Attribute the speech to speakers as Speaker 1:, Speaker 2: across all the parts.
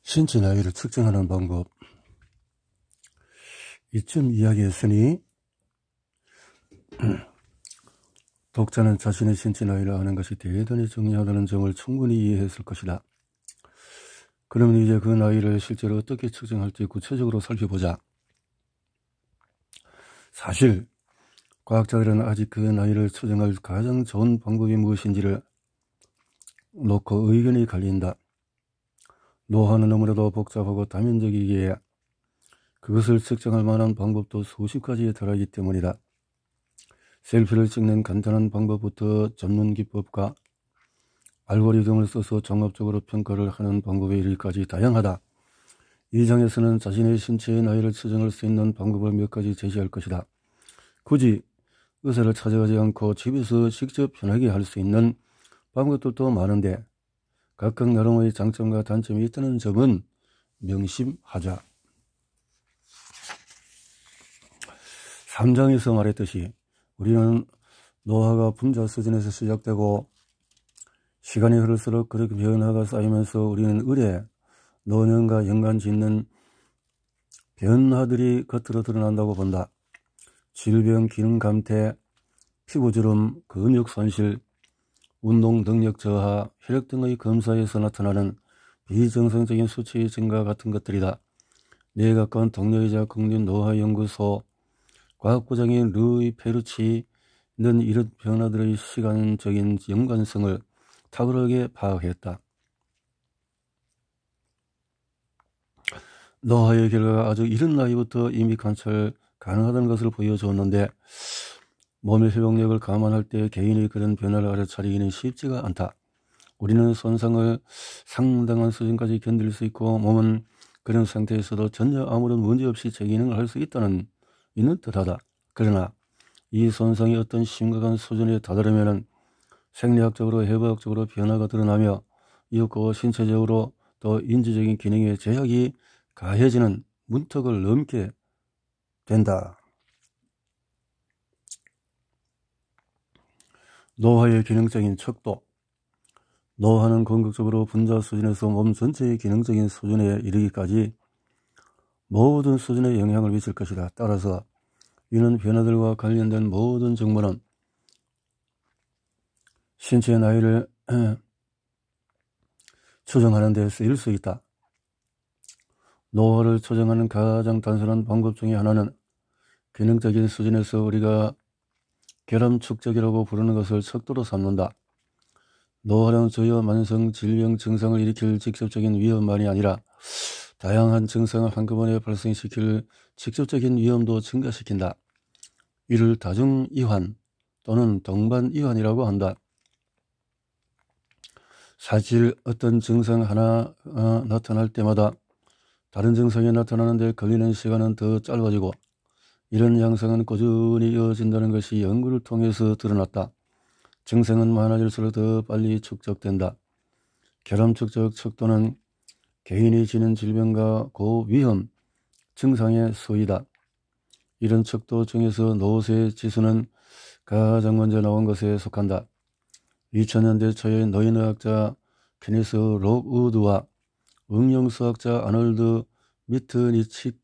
Speaker 1: 신체 나이를 측정하는 방법. 이쯤 이야기했으니 독자는 자신의 신체 나이를 아는 것이 대단히 중요하다는 점을 충분히 이해했을 것이다. 그러면 이제 그 나이를 실제로 어떻게 측정할지 구체적으로 살펴보자. 사실 과학자들은 아직 그 나이를 측정할 가장 좋은 방법이 무엇인지를 놓고 의견이 갈린다. 노화는 너무나도 복잡하고 다면적이기에 그것을 측정할 만한 방법도 수십 가지에 달하기 때문이다. 셀피를 찍는 간단한 방법부터 전문 기법과 알고리즘을 써서 종합적으로 평가를 하는 방법에 이르기까지 다양하다. 이 장에서는 자신의 신체의 나이를 측정할 수 있는 방법을 몇 가지 제시할 것이다. 굳이 의사를 찾아가지 않고 집에서 직접 편하게 할 수 있는 방법들도 많은데 각각 나름의 장점과 단점이 있다는 점은 명심하자. 3장에서 말했듯이 우리는 노화가 분자 수준에서 시작되고 시간이 흐를수록 그렇게 변화가 쌓이면서 우리는 의례, 노년과 연관짓는 변화들이 겉으로 드러난다고 본다. 질병, 기능 감퇴, 피부주름, 근육 손실, 운동 능력 저하, 혈액 등의 검사에서 나타나는 비정상적인 수치의 증가 같은 것들이다. 내에 가까운 동료이자 국립노화연구소 과학부장인 르이 페루치는 이런 변화들의 시간적인 연관성을 탁월하게 파악했다. 노화의 결과가 아주 이른 나이부터 이미 관찰 가능하다는 것을 보여주었는데 몸의 회복력을 감안할 때 개인이 그런 변화를 알아차리기는 쉽지가 않다. 우리는 손상을 상당한 수준까지 견딜 수 있고 몸은 그런 상태에서도 전혀 아무런 문제없이 제 기능을 할 수 있는 듯하다. 그러나 이 손상이 어떤 심각한 수준에 다다르면 생리학적으로 해부학적으로 변화가 드러나며 이윽고 신체적으로 또 인지적인 기능에 제약이 가해지는 문턱을 넘게 된다. 노화의 기능적인 척도. 노화는 궁극적으로 분자 수준에서 몸 전체의 기능적인 수준에 이르기까지 모든 수준에 영향을 미칠 것이다. 따라서 이런 변화들과 관련된 모든 정보는 신체의 나이를 추정하는 데 쓰일 수 있다. 노화를 추정하는 가장 단순한 방법 중에 하나는 기능적인 수준에서 우리가 결함 축적이라고 부르는 것을 척도로 삼는다. 노화는 주요 만성 질병 증상을 일으킬 직접적인 위험만이 아니라 다양한 증상을 한꺼번에 발생시킬 직접적인 위험도 증가시킨다. 이를 다중이환 또는 동반이환이라고 한다. 사실 어떤 증상 하나 나타날 때마다 다른 증상이 나타나는데 걸리는 시간은 더 짧아지고 이런 양상은 꾸준히 이어진다는 것이 연구를 통해서 드러났다. 증상은 많아질수록 더 빨리 축적된다. 결함 축적 척도는 개인이 지닌 질병과 고위험 증상의 수이다. 이런 척도 중에서 노쇠 지수는 가장 먼저 나온 것에 속한다. 2000년대 초에 노인의학자 케니스 록우드와 응용수학자 아놀드 미트니치키는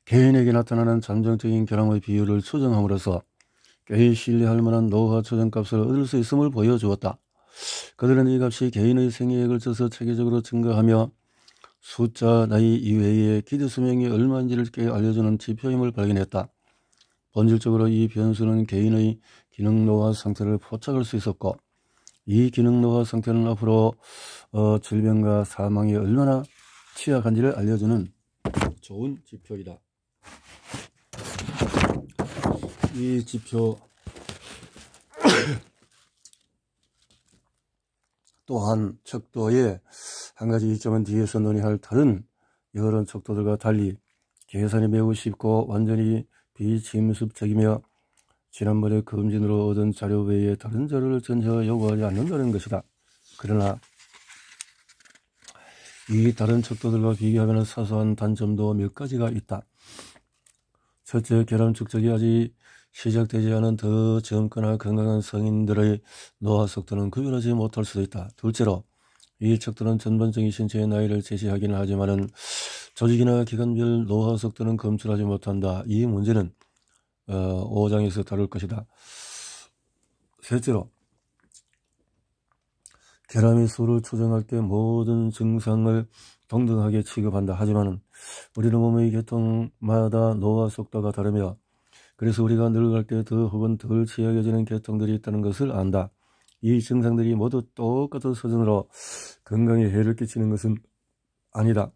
Speaker 1: 개인에게 나타나는 잠정적인 결함의 비율을 추정함으로써 꽤 신뢰할 만한 노화 추정값을 얻을 수 있음을 보여주었다. 그들은 이 값이 개인의 생애에 걸쳐서 체계적으로 증가하며 숫자, 나이 이외에 기대수명이 얼마인지를 꽤 알려주는 지표임을 발견했다. 본질적으로 이 변수는 개인의 기능 노화 상태를 포착할 수 있었고 이 기능 노화 상태는 앞으로 질병과 사망에 얼마나 취약한지를 알려주는 좋은 지표이다. 이 지표 또한 척도의 한 가지 이점은 뒤에서 논의할 다른 여러 척도들과 달리 계산이 매우 쉽고 완전히 비침습적이며 지난번에 검진으로 얻은 자료 외에 다른 자료를 전혀 요구하지 않는다는 것이다. 그러나 이 다른 척도들과 비교하면 사소한 단점도 몇 가지가 있다. 첫째, 결함 축적이 아직 시작되지 않은 더 젊거나 건강한 성인들의 노화 속도는 구별하지 못할 수도 있다. 둘째로 이 척도는 전반적인 신체의 나이를 제시하기는 하지만은 조직이나 기관별 노화 속도는 검출하지 못한다. 이 문제는 5장에서 다룰 것이다. 셋째로, 결함이 수를 추정할 때 모든 증상을 동등하게 취급한다. 하지만 우리는 몸의 계통마다 노화 속도가 다르며 그래서 우리가 늙을 때 더 혹은 덜 취약해지는 계통들이 있다는 것을 안다. 이 증상들이 모두 똑같은 수준으로 건강에 해를 끼치는 것은 아니다.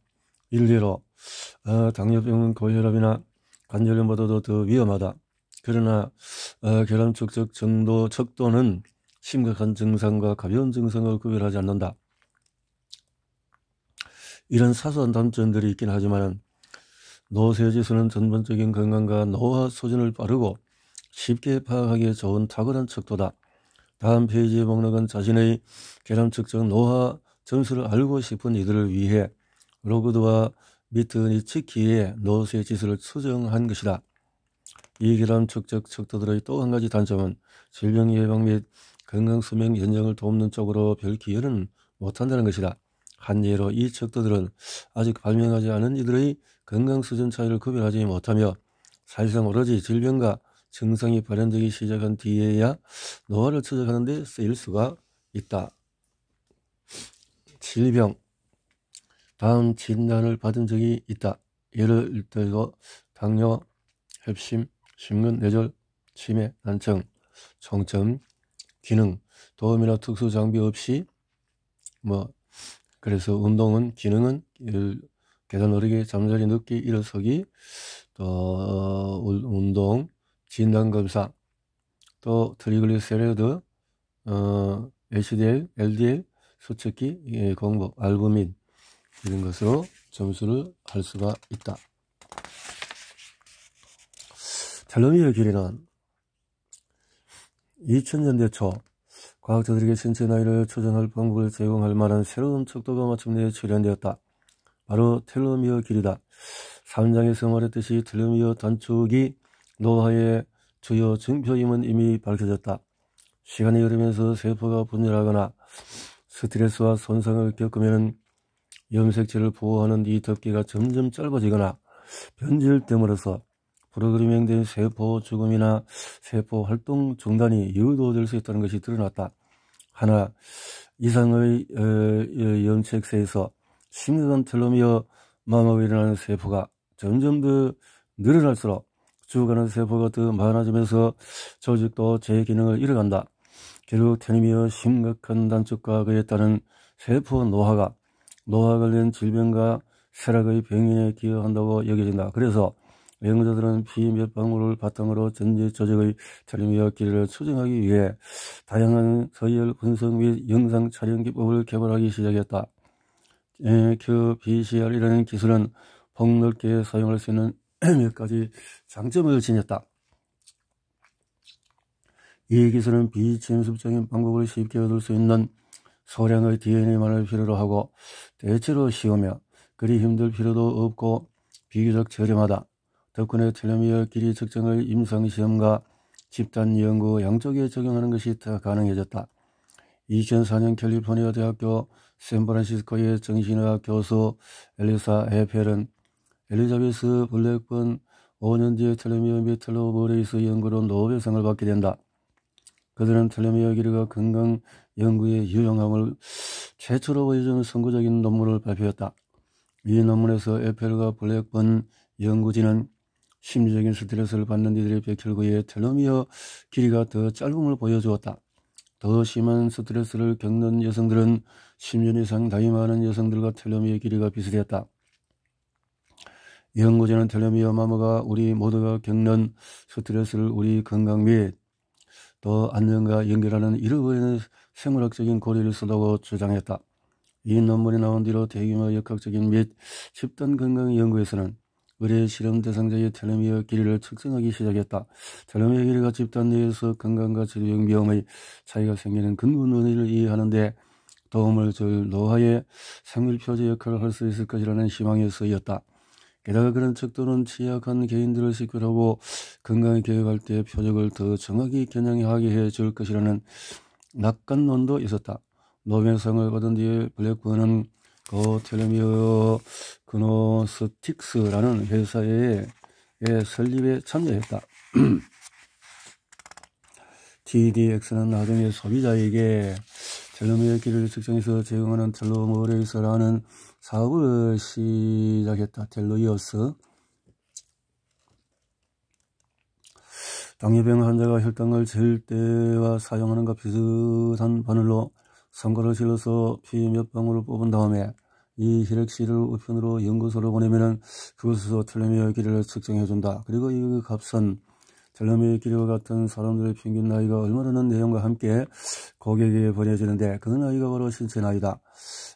Speaker 1: 일례로 당뇨병은 고혈압이나 관절염보다도 더 위험하다. 그러나 결함 축적 척도는 심각한 증상과 가벼운 증상을 구별하지 않는다. 이런 사소한 단점들이 있긴 하지만 노쇠지수는 전반적인 건강과 노화 수준을 빠르고 쉽게 파악하기 좋은 탁월한 척도다. 다음 페이지의 목록은 자신의 결함 측정 노화 점수를 알고 싶은 이들을 위해 로그드와 미트니츠키의 노쇠지수를 수정한 것이다. 이 결함 측정 척도들의 또 한 가지 단점은 질병 예방 및 건강수명 연장을 돕는 쪽으로 별 기여는 못한다는 것이다. 한 예로 이 척도들은 아직 발명하지 않은 이들의 건강 수준 차이를 구별하지 못하며 사실상 오로지 질병과 증상이 발현되기 시작한 뒤에야 노화를 추적하는 데 쓰일 수가 있다. 질병. 다음 진단을 받은 적이 있다. 예를 들어 당뇨, 협심, 심근, 뇌졸, 치매, 난청, 총점, 기능, 도움이나 특수 장비 없이 그래서 운동은 기능은 계단 오르기, 잠자리 늦기, 일어서기, 또 운동, 진단검사, 또 트리글리세리드, HDL, LDL, 수축기, 공복, 알부민 이런 것으로 점수를 할 수가 있다. 텔로미어 길이는 2000년대 초 과학자들에게 신체 나이를 추정할 방법을 제공할 만한 새로운 척도가 마침내 출현되었다. 바로 텔로미어 길이다. 3장에서 말했듯이 텔로미어 단축이 노화의 주요 증표임은 이미 밝혀졌다. 시간이 흐르면서 세포가 분열하거나 스트레스와 손상을 겪으면 염색체를 보호하는 이 덮개가 점점 짧아지거나 변질됨으로써 프로그래밍된 세포 죽음이나 세포 활동 중단이 유도될 수 있다는 것이 드러났다. 하나 이상의 염색체에서 심각한 텔로미어 마모가 일어나는 세포가 점점 더 늘어날수록 죽어가는 세포가 더 많아지면서 조직도 제 기능을 잃어간다. 결국 텔로미어 심각한 단축과 그에 따른 세포 노화가 노화 관련 질병과 쇠락의 병인에 기여한다고 여겨진다. 그래서 연구자들은 피 몇 방울을 바탕으로 전체 조직의 텔로미어 길이를 추정하기 위해 다양한 서열 분석 및 영상 촬영 기법을 개발하기 시작했다. QPCR이라는 기술은 폭넓게 사용할 수 있는 몇 가지 장점을 지녔다. 이 기술은 비침습적인 방법을 쉽게 얻을 수 있는 소량의 DNA만을 필요로 하고 대체로 쉬우며 그리 힘들 필요도 없고 비교적 저렴하다. 덕분에 텔로미어 길이 측정을 임상시험과 집단 연구 양쪽에 적용하는 것이 더 가능해졌다. 2004년 캘리포니아 대학교 샌프란시스코의 정신의학 교수 엘리사 에펠은 엘리자베스 블랙번 5년 뒤에 텔로미어 및 텔로머레이스 연구로 노벨상을 받게 된다. 그들은 텔로미어 길이가 건강 연구의 유용함을 최초로 보여주는 선구적인 논문을 발표했다. 이 논문에서 에펠과 블랙번 연구진은 심리적인 스트레스를 받는 이들의 백혈구의 텔로미어 길이가 더 짧음을 보여주었다. 더 심한 스트레스를 겪는 여성들은 10년 이상 나이 많은 여성들과 텔로미어 길이가 비슷했다. 연구자는 텔로미어 마모가 우리 모두가 겪는 스트레스를 우리 건강 및 또 안전과 연결하는 잃어버리는 생물학적인 고리를 쓰다고 주장했다. 이 논문이 나온 뒤로 대규모 역학적인 및 집단 건강 연구에서는 의뢰 실험 대상자의 텔로미어 길이를 측정하기 시작했다. 텔로미어 길이가 집단 내에서 건강과 질병 위험의 차이가 생기는 근본 원인을 이해하는 데 도움을 줄 노화의 생물표제 역할을 할 수 있을 것이라는 희망에 쓰였다. 게다가 그런 척도는 취약한 개인들을 식별하고 건강에 개혁할 때 표적을 더 정확히 겨냥하게 해줄 것이라는 낙관론도 있었다. 노벨상을 받은 뒤에 블랙버는 텔레미어 그노스틱스라는 회사의 설립에 참여했다. TDX는 나중에 소비자에게 텔레미어 길이를 측정해서 제공하는 텔로머레이서라는 사업을 시작했다. 텔로이어스. 당뇨병 환자가 혈당을 잴 때와 사용하는 것과 비슷한 바늘로 선거를 질러서 피 몇 방울을 뽑은 다음에 이 혈액실을 우편으로 연구소로 보내면은 그곳에서 텔레미어 길이를 측정해준다. 그리고 이 값은 텔레미어 길이와 같은 사람들의 평균 나이가 얼마라는 내용과 함께 고객에게 보내지는데 그 나이가 바로 신체 나이다.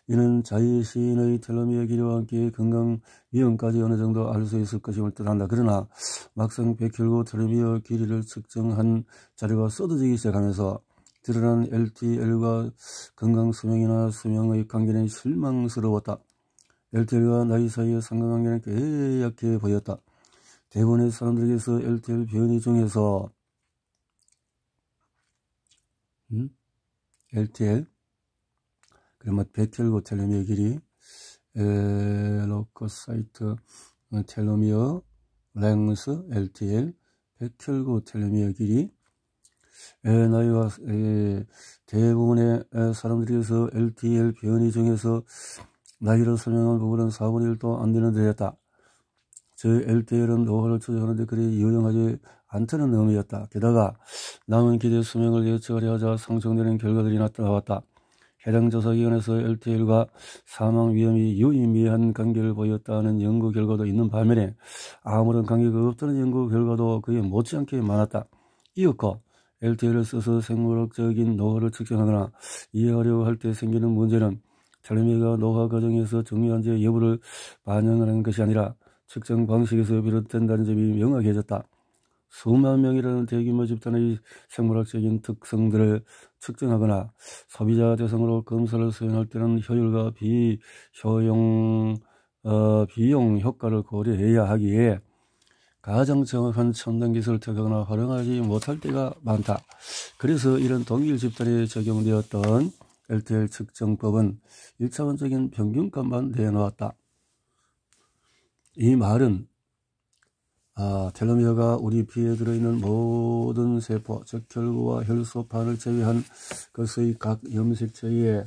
Speaker 1: 이는 자신의 텔레미어 길이와 함께 건강 위험까지 어느 정도 알 수 있을 것임을 뜻한다. 그러나 막상 백혈구 텔레미어 길이를 측정한 자료가 쏟아지기 시작하면서 드러난 LTL과 건강 수명이나 수명의 관계는 실망스러웠다. LTL과 나이 사이의 상관관계는 꽤 약해 보였다. 대부분의 사람들에게서 LTL 변이 중에서 LTL 그러면 백혈구 텔레미어 길이 로커사이트 텔로미어 랭스 LTL 백혈구 텔레미어 길이 나이와 대부분의 사람들에게서 LTL 변이 중에서 나이로 설명할 부분은 4분의 1도 안 되는 데였다. 저 LTL은 노화를 추적하는데 그리 유용하지 않다는 의미였다. 게다가 남은 기대 수명을 예측하려 하자 상승되는 결과들이 나타나왔다. 해당 조사기관에서 LTL과 사망 위험이 유의미한 관계를 보였다는 연구 결과도 있는 반면에 아무런 관계가 없다는 연구 결과도 그에 못지않게 많았다. 이었고 LTL을 써서 생물학적인 노화를 측정하거나 이해하려고 할 때 생기는 문제는 텔레미어가 노화 과정에서 중요한지 여부를 반영하는 것이 아니라 측정 방식에서 비롯된다는 점이 명확해졌다. 수만 명이라는 대규모 집단의 생물학적인 특성들을 측정하거나 소비자 대상으로 검사를 수행할 때는 효율과 비용 효과를 고려해야 하기에 가장 정확한 첨단 기술을 택하거나 활용하지 못할 때가 많다. 그래서 이런 동일 집단에 적용되었던 LTL 측정법은 1차원적인 평균값만 내놓았다. 이 말은 텔로미어가 우리 피에 들어있는 모든 세포, 즉 혈구와 혈소판을 제외한 것의 각 염색체의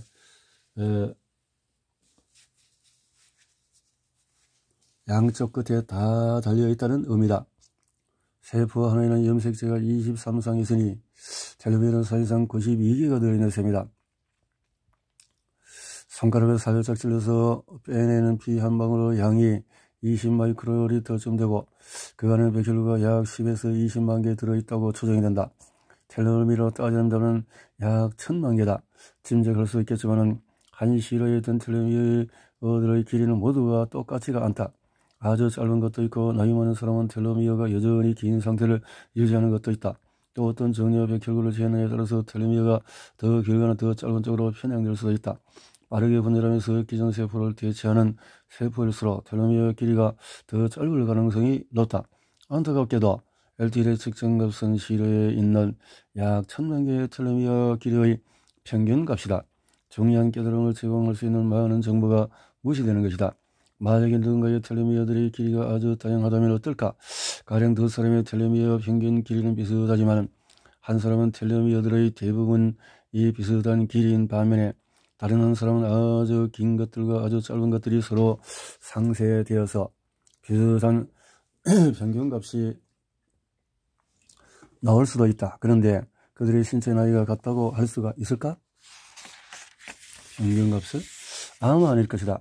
Speaker 1: 양쪽 끝에 다 달려있다는 의미다. 세포 하나에는 염색체가 23상 있으니 텔로미어는 사실상 92개가 들어있는 셈이다. 손가락을 살짝 찔러서 빼내는 피 한 방울의 양이 20마이크로리터쯤 되고 그 안에 백혈구가 약 10에서 20만 개 들어있다고 추정이 된다. 텔로미어로 따진다면 약 1000만 개다. 짐작할 수 있겠지만 한 시로에 든 텔로미어들의 길이는 모두가 똑같지가 않다. 아주 짧은 것도 있고 나이 많은 사람은 텔로미어가 여전히 긴 상태를 유지하는 것도 있다. 또 어떤 종류의 백혈구를 재느냐에 따라서 텔로미어가 더 길거나 더 짧은 쪽으로 편향될 수도 있다. 빠르게 분열하면서 기존 세포를 대체하는 세포일수록 텔로미어 길이가 더 짧을 가능성이 높다. 안타깝게도 LTL의 측정값은 시료에 있는 약 1000만 개의 텔로미어 길이의 평균값이다. 중요한 깨달음을 제공할 수 있는 많은 정보가 무시되는 것이다. 만약에 누군가의 텔로미어들의 길이가 아주 다양하다면 어떨까? 가령 두 사람의 텔로미어 평균 길이는 비슷하지만 한 사람은 텔로미어들의 대부분이 비슷한 길이인 반면에 다른 한 사람은 아주 긴 것들과 아주 짧은 것들이 서로 상쇄되어서 비슷한 평균값이 나올 수도 있다. 그런데 그들의 신체 나이가 같다고 할 수가 있을까? 평균값을? 아마 아닐 것이다.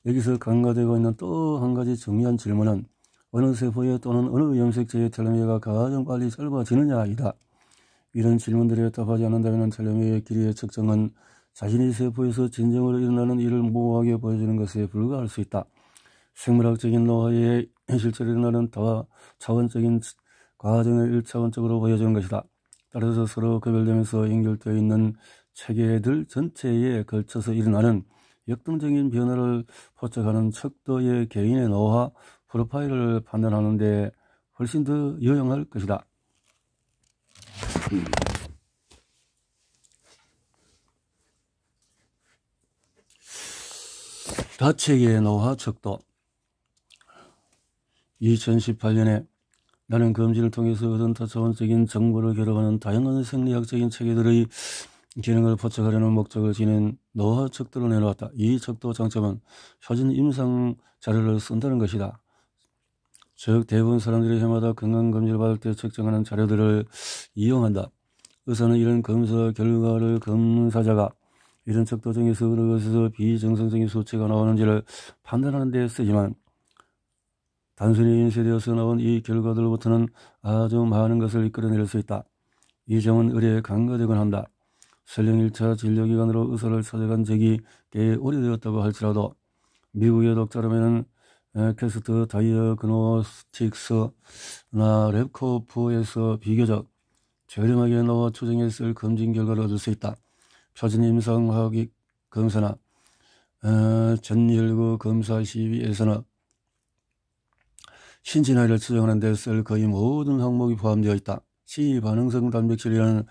Speaker 1: 여기서 간과되고 있는 또 한 가지 중요한 질문은 어느 세포에 또는 어느 염색체의 텔로미어가 가장 빨리 짧아지느냐이다. 이런 질문들에 답하지 않는다면 텔로미어의 길이의 측정은 자신의 세포에서 진정으로 일어나는 일을 모호하게 보여주는 것에 불과할 수 있다. 생물학적인 노화에 실제로 일어나는 다차원적인 과정을 1차원적으로 보여주는 것이다. 따라서 서로 구별되면서 연결되어 있는 체계들 전체에 걸쳐서 일어나는 역동적인 변화를 포착하는 척도의 개인의 노화 프로파일을 판단하는 데 훨씬 더 유용할 것이다. 다체계의 노화 척도. 2018년에 나는 검진을 통해서 얻은 다차원적인 정보를 결합하는 다양한 생리학적인 체계들의 기능을 포착하려는 목적을 지닌 노화 척도를 내놓았다. 이 척도 장점은 표준 임상 자료를 쓴다는 것이다. 즉 대부분 사람들이 해마다 건강검진을 받을 때 측정하는 자료들을 이용한다. 의사는 이런 검사 결과를 검사자가 이런 척도 중에서 어느 것에서 비정상적인 수치가 나오는지를 판단하는 데 쓰지만 단순히 인쇄되어서 나온 이 결과들로부터는 아주 많은 것을 이끌어낼 수 있다. 이 점은 의뢰에 간과되곤 한다. 설령 1차 진료기관으로 의사를 찾아간 적이 꽤 오래되었다고 할지라도 미국의 독자라면은 캐스트 다이어그노스틱스나 랩코프에서 비교적 저렴하게 노화 추정에 쓸 검진 결과를 얻을 수 있다. 표준 임상화학 검사나 전열구 검사 시비에서는 신체 나이를 추정하는 데 쓸 거의 모든 항목이 포함되어 있다. 시반응성 단백질이라는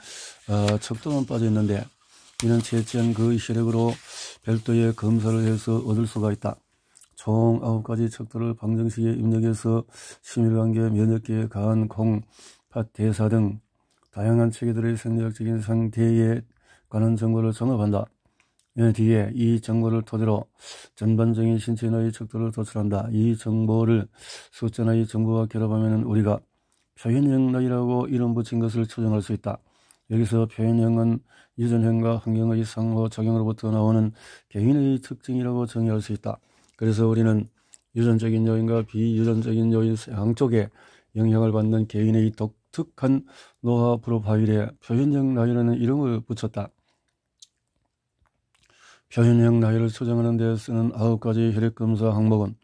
Speaker 1: 척도만 빠져 있는데 이는 채취한 그 혈액으로 별도의 검사를 해서 얻을 수가 있다. 총 9가지 척도를 방정식에 입력해서 심혈관계, 면역계, 간, 콩, 팥, 대사 등 다양한 체계들의 생리학적인 상태에 관한 정보를 종합한다. 뒤에 이 정보를 토대로 전반적인 신체 나이 척도를 도출한다. 이 정보를 숫자 나이 정보와 결합하면 우리가 표현형 나이라고 이름 붙인 것을 추정할 수 있다. 여기서 표현형은 유전형과 환경의 상호작용으로부터 나오는 개인의 특징이라고 정의할 수 있다. 그래서 우리는 유전적인 요인과 비유전적인 요인 양쪽에 영향을 받는 개인의 독특한 노화 프로파일에 표현형 나이라는 이름을 붙였다. 표현형 나이를 추정하는 데 쓰는 9가지 혈액검사 항목은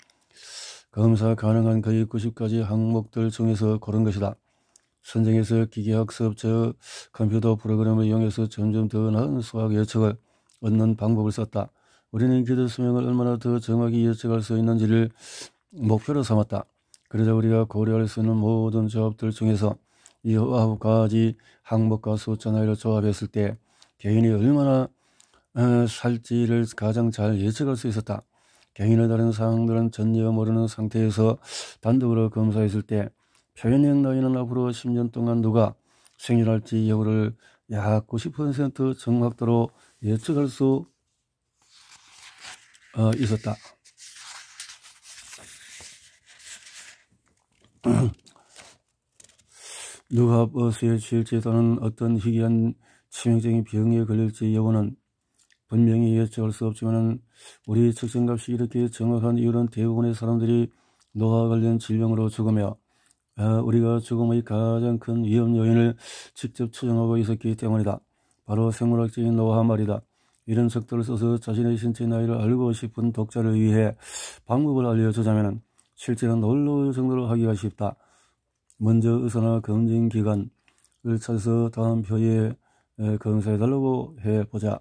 Speaker 1: 검사 가능한 거의 90가지 항목들 중에서 고른 것이다. 선정해서 기계학습 컴퓨터 프로그램을 이용해서 점점 더 나은 수학 예측을 얻는 방법을 썼다. 우리는 기도 수명을 얼마나 더 정확히 예측할 수 있는지를 목표로 삼았다. 그러자 우리가 고려할 수 있는 모든 조합들 중에서 이 9가지 항목과 숫자 나이를 조합했을 때 개인이 얼마나 살지를 가장 잘 예측할 수 있었다. 개인의 다른 사항들은 전혀 모르는 상태에서 단독으로 검사했을 때 표현형 나이는 앞으로 10년 동안 누가 생일할지 여부를 약 90% 정확도로 예측할 수 있었다. 누가 버스에 치일지 또는 어떤 희귀한 치명적인 병에 걸릴지 여부는 분명히 예측할 수 없지만 우리 측정값이 이렇게 정확한 이유는 대부분의 사람들이 노화 관련 질병으로 죽으며 우리가 죽음의 가장 큰 위험 요인을 직접 추정하고 있었기 때문이다. 바로 생물학적인 노화 말이다. 이런 척도를 써서 자신의 신체 나이를 알고 싶은 독자를 위해 방법을 알려주자면 실제는 놀라울 정도로 하기가 쉽다. 먼저 의사나 검진기관을 찾아서 다음 표에 검사해달라고 해보자.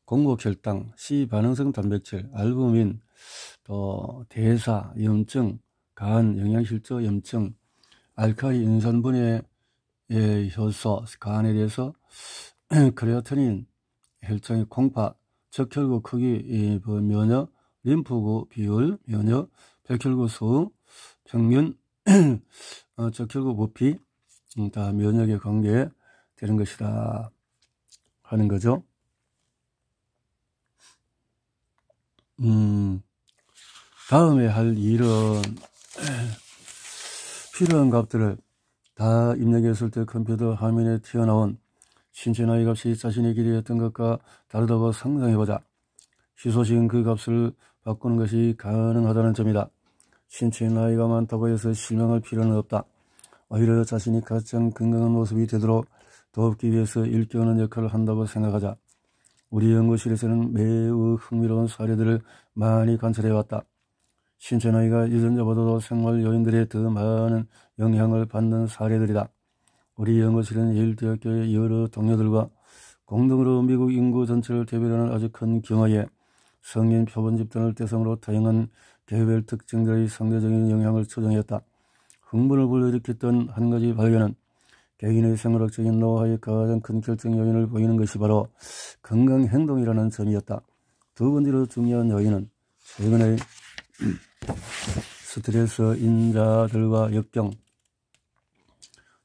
Speaker 1: 공복혈당, C반응성 단백질, 알부민, 또 대사, 염증, 간, 영양실조, 염증, 알칼리 인산분해 효소, 간에 대해서 크레아티닌, 혈장의 공파, 적혈구 크기, 면역, 림프구 비율, 면역, 백혈구 수, 평균, 적혈구 부피, 다 면역에 관계되는 것이다 하는 거죠. 다음에 할 일은 필요한 값들을 다 입력했을 때 컴퓨터 화면에 튀어나온 신체 나이 값이 자신이 기대했던 것과 다르다고 상상해보자. 희소식은 그 값을 바꾸는 것이 가능하다는 점이다. 신체 나이가 많다고 해서 실망할 필요는 없다. 오히려 자신이 가장 건강한 모습이 되도록 돕기 위해서 일깨우는 역할을 한다고 생각하자. 우리 연구실에서는 매우 흥미로운 사례들을 많이 관찰해왔다. 신체 나이가 유전자보다도 생활 요인들에 더 많은 영향을 받는 사례들이다. 우리 연구실은 예일대학교의 여러 동료들과 공동으로 미국 인구 전체를 대별하는 아주 큰 경하에 성인 표본 집단을 대상으로 다양한 개별 특징들의 상대적인 영향을 추정했다. 흥분을 불러일으켰던 한 가지 발견은 개인의 생물학적인 노화의 가장 큰 결정 요인을 보이는 것이 바로 건강행동이라는 점이었다. 두 번째로 중요한 요인은 최근의 스트레스, 인자들과 역경.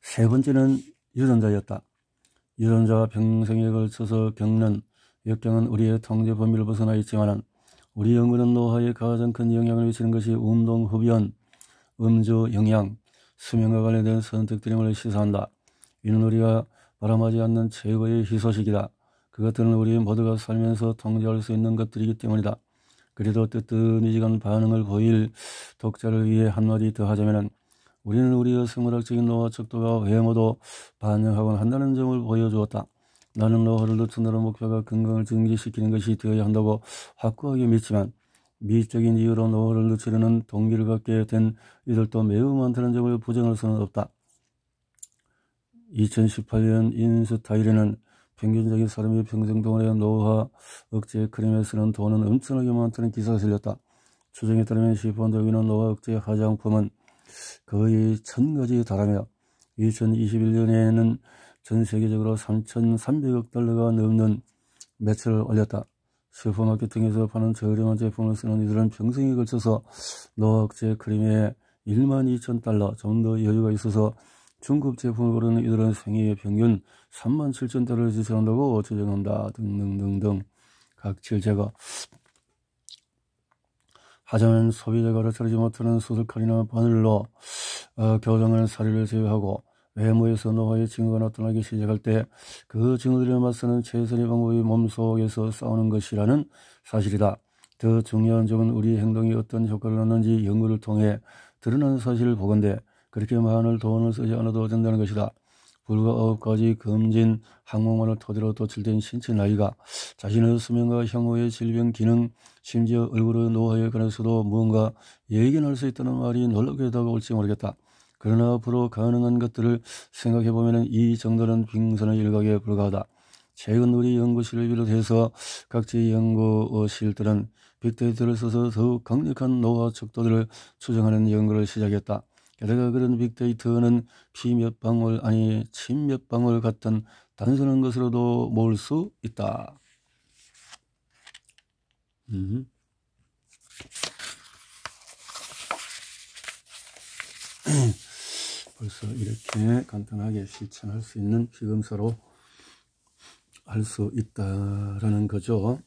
Speaker 1: 세 번째는 유전자였다. 유전자와 평생에 걸쳐서 겪는 역경은 우리의 통제 범위를 벗어나 있지만 우리 연구는 노화에 가장 큰 영향을 미치는 것이 운동, 흡연, 음주, 영양, 수면과 관련된 선택들임을 시사한다. 이는 우리가 바람하지 않는 최고의 희소식이다. 그것들은 우리 모두가 살면서 통제할 수 있는 것들이기 때문이다. 그래도 뜨뜻미지근 반응을 보일 독자를 위해 한마디 더 하자면 우리는 우리의 생물학적인 노화 척도가 외모도 반영하곤 한다는 점을 보여주었다. 나는 노화를 늦춘다는 목표가 건강을 증진시키는 것이 되어야 한다고 확고하게 믿지만 미적인 이유로 노화를 늦추려는 동기를 갖게 된 이들도 매우 많다는 점을 부정할 수는 없다. 2018년 인스타일에는 평균적인 사람이 평생 동안의 노화 억제 크림에 쓰는 돈은 엄청나게 많다는 기사가 실렸다. 추정에 따르면 시판적인 노화 억제 화장품은 거의 1000가지에 달하며 2021년에는 전 세계적으로 3,300억 달러가 넘는 매출을 올렸다. 슈퍼마케팅에서 파는 저렴한 제품을 쓰는 이들은 평생에 걸쳐서 노화 억제 크림에 12,000달러 좀 더 여유가 있어서 중급 제품을 고르는 이들은 생애 평균 37,000달러를 지출한다고 추정한다. 등등등등. 각질 제거. 하자면 소비자가 알아차리지 못하는 수술칼이나 바늘로 교정하는 사례를 제외하고 외모에서 노화의 징후가 나타나기 시작할 때 그 징후들에 맞서는 최선의 방법이 몸속에서 싸우는 것이라는 사실이다. 더 중요한 점은 우리 행동이 어떤 효과를 낳는지 연구를 통해 드러난 사실을 보건대 그렇게 많은 돈을 쓰지 않아도 된다는 것이다. 불과 9가지 검진 항목만을 토대로 도출된 신체 나이가 자신의 수명과 향후의 질병 기능 심지어 얼굴의 노화에 관해서도 무언가 예견할 수 있다는 말이 놀랍게 다가올지 모르겠다. 그러나 앞으로 가능한 것들을 생각해보면 이 정도는 빙산의 일각에 불과하다. 최근 우리 연구실을 비롯해서 각지 연구실들은 빅데이터를 써서 더욱 강력한 노화 척도들을 추정하는 연구를 시작했다. 게다가 그런 빅데이터는 피 몇 방울 아니 침 몇 방울 같은 단순한 것으로도 모을 수 있다. 벌써 이렇게 간단하게 실천할 수 있는 피검사로 할 수 있다라는 거죠.